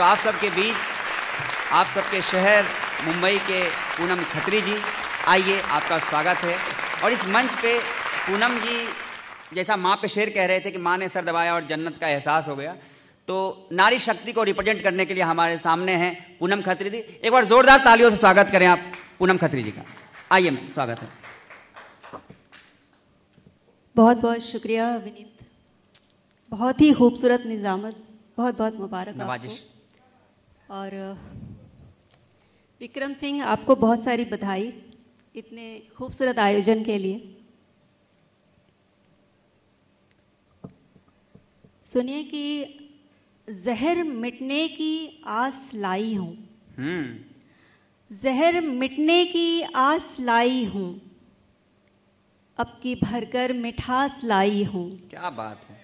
तो आप सबके बीच, आप सबके शहर मुंबई के पूनम खत्री जी, आइए आपका स्वागत है। और इस मंच पे पूनम जी जैसा माँ पे शेर कह रहे थे कि माँ ने सर दबाया और जन्नत का एहसास हो गया, तो नारी शक्ति को रिप्रेजेंट करने के लिए हमारे सामने हैं पूनम खत्री जी। एक बार जोरदार तालियों से स्वागत करें आप पूनम खत्री जी का। आइए मैम, स्वागत है। बहुत बहुत शुक्रिया विनीत, बहुत ही खूबसूरत निज़ामत, बहुत बहुत मुबारक नवाजिश। और विक्रम सिंह, आपको बहुत सारी बधाई इतने खूबसूरत आयोजन के लिए। सुनिए कि जहर मिटने की आस लाई हूँ, जहर मिटने की आस लाई हूँ, अब की भरकर मिठास लाई हूँ। क्या बात है।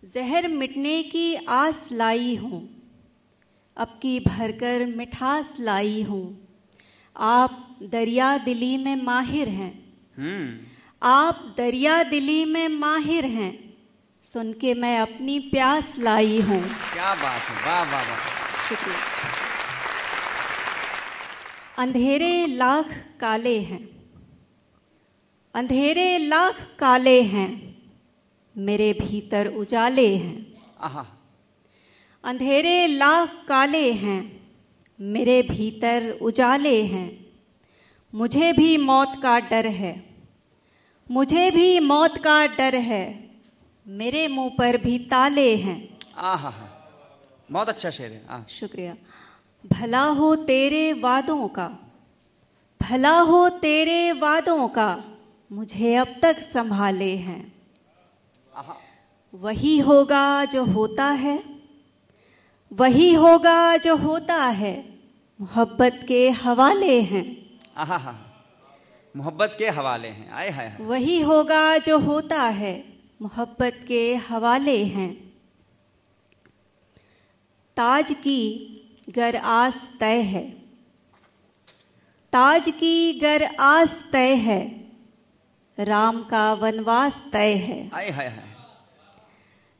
जहर मिटने की आस लाई हूँ, अब की भरकर मिठास लाई हूँ। आप दरिया दिली में माहिर हैं, आप दरिया दिली में माहिर हैं, सुन के मैं अपनी प्यास लाई हूँ। क्या बात है, वाह वाह वाह, शुक्रिया। अंधेरे लाख काले हैं, अंधेरे लाख काले हैं, मेरे भीतर उजाले हैं। आहा। अंधेरे लाख काले हैं, मेरे भीतर उजाले हैं। मुझे भी मौत का डर है, मुझे भी मौत का डर है, मेरे मुंह पर भी ताले हैं। आहा, बहुत अच्छा शेर है। शुक्रिया। भला हो तेरे वादों का, भला हो तेरे वादों का, मुझे अब तक संभाले हैं। वही होगा जो होता है, वही होगा जो होता है, मोहब्बत के हवाले हैं। आहा, मोहब्बत के हवाले हैं। आए हाय। वही होगा जो होता है, मोहब्बत के हवाले हैं। ताज की गर आस तय है, ताज की गर आस तय है, राम का वनवास तय है। आए हाय हाय।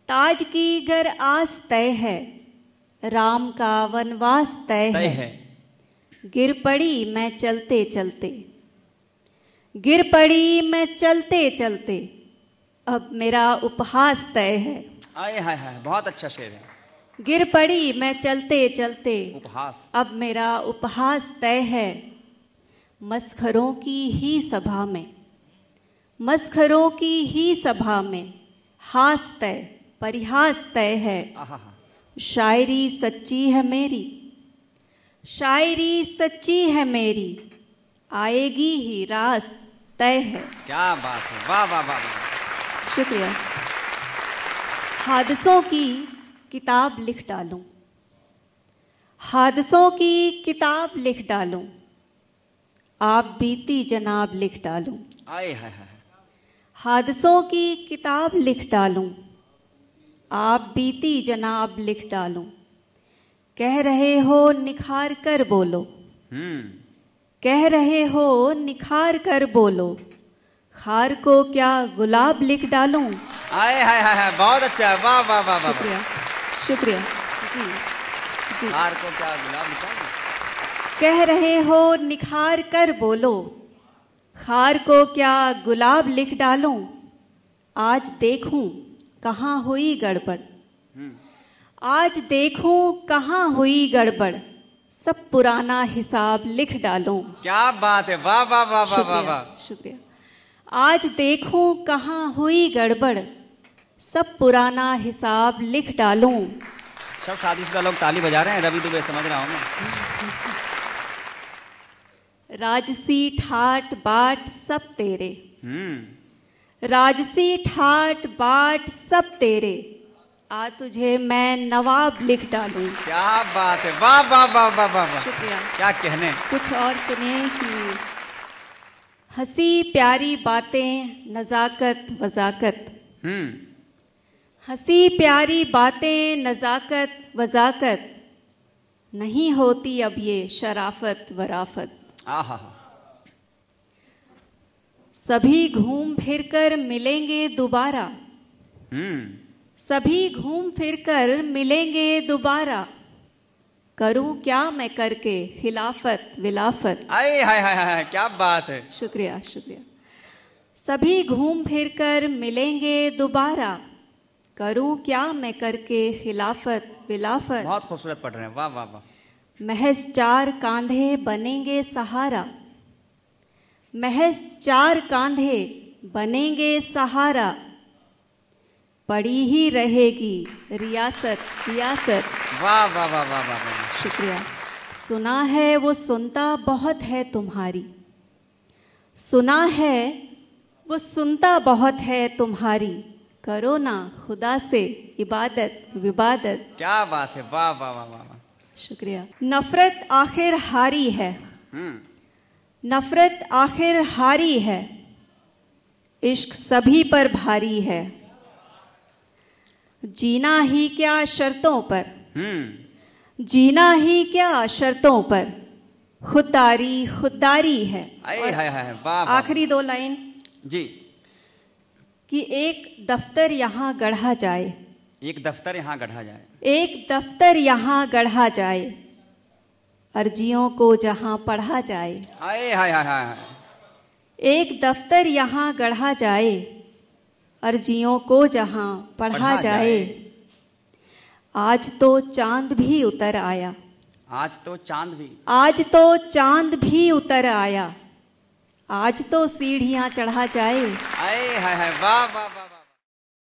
ताज की गर आस तय है, राम का वनवास तय है। गिर पड़ी मैं चलते चलते, गिर पड़ी मैं चलते चलते, अब मेरा उपहास तय है। आए हाय हाय, बहुत अच्छा शेर है। गिर पड़ी मैं चलते चलते, उपहास, अब मेरा उपहास तय है। मस्खरों की ही सभा में, मस्खरों की ही सभा में, हास तय परिहास तय है। शायरी सच्ची है मेरी, शायरी सच्ची है मेरी, आएगी ही रास तय है। क्या बात है, वाह वाह वाह। शुक्रिया। हादसों की किताब लिख डालूं, हादसों की किताब लिख डालूं, आप बीती जनाब लिख डालूं। आए हाय हाय। हादसों की किताब लिख डालूं, आप बीती जनाब लिख डालूं। कह रहे हो निखार कर बोलो, कह रहे हो निखार कर बोलो, खार को क्या गुलाब लिख डालूं। आए हाय हाय, बहुत अच्छा, वाह वाह वाह वाह। शुक्रिया, शुक्रिया जी जी। खार को क्या गुलाब लिख डालूं। कह रहे हो निखार कर बोलो, खार को क्या गुलाब लिख डालूं। आज देखूं कहाँ हुई गड़बड़, आज देखूं कहाँ हुई गड़बड़, सब पुराना हिसाब लिख डालूं। क्या बात है, वाह वाह वाह वाह वाह वाह। शुक्रिया। आज देखूं कहाँ हुई गड़बड़, सब पुराना हिसाब लिख डालूं। सब शादीशुदा लोग ताली बजा रहे हैं, रवि दुबे समझ रहा हूँ मैं। राजसी ठाट बाट सब तेरे, राजसी ठाट बाट सब तेरे, आ तुझे मैं नवाब लिख डालूं। क्या बात है, वाह वाह वाह वाह वाह। शुक्रिया। क्या कहने। कुछ और सुनिए कि हंसी प्यारी बातें नज़ाकत वज़ाकत, हंसी प्यारी बातें नज़ाकत वज़ाकत, नहीं होती अब ये शराफत वराफत। आहा। सभी घूम फिर कर मिलेंगे दोबारा, सभी घूम फिर कर मिलेंगे दोबारा, करूं क्या मैं करके खिलाफत विलाफत। आए हाय हाय हाय, क्या बात है। शुक्रिया शुक्रिया। सभी घूम फिर कर मिलेंगे दोबारा, करूं क्या मैं करके खिलाफत विलाफत। बहुत खूबसूरत पढ़ रहे हैं, वाह वाह वाह। महज 4 कांधे बनेंगे सहारा, महज 4 कांधे बनेंगे सहारा, पड़ी ही रहेगी रियासत रियासत। वाह वाह वाह वाह वाह वाह। शुक्रिया। सुना है वो सुनता बहुत है तुम्हारी, सुना है वो सुनता बहुत है तुम्हारी, करो ना खुदा से इबादत विबादत। क्या बात है, वाह वाह वाह वाह। शुक्रिया। नफरत आखिर हारी है, नफरत आखिर हारी है, इश्क सभी पर भारी है, जीना ही क्या शर्तों पर, जीना ही क्या शर्तों पर, खुददारी है। हाय हाय हाय, वाह। आखिरी 2 लाइन जी। कि एक दफ्तर यहाँ गढ़ा जाए, एक दफ्तर यहाँ गढ़ा जाए, एक दफ्तर यहाँ गढ़ा जाए, अर्जियों को जहाँ पढ़ा जाए। हाय हाय हाय हाय। एक दफ्तर यहाँ गढ़ा जाए, अर्जियों को जहाँ पढ़ा जाए। आज तो चांद भी उतर आया, आज तो चांद भी, आज तो चांद भी उतर आया, आज तो सीढ़ियाँ चढ़ा जाए। हाय हाय हाय, वाह वाह वाह।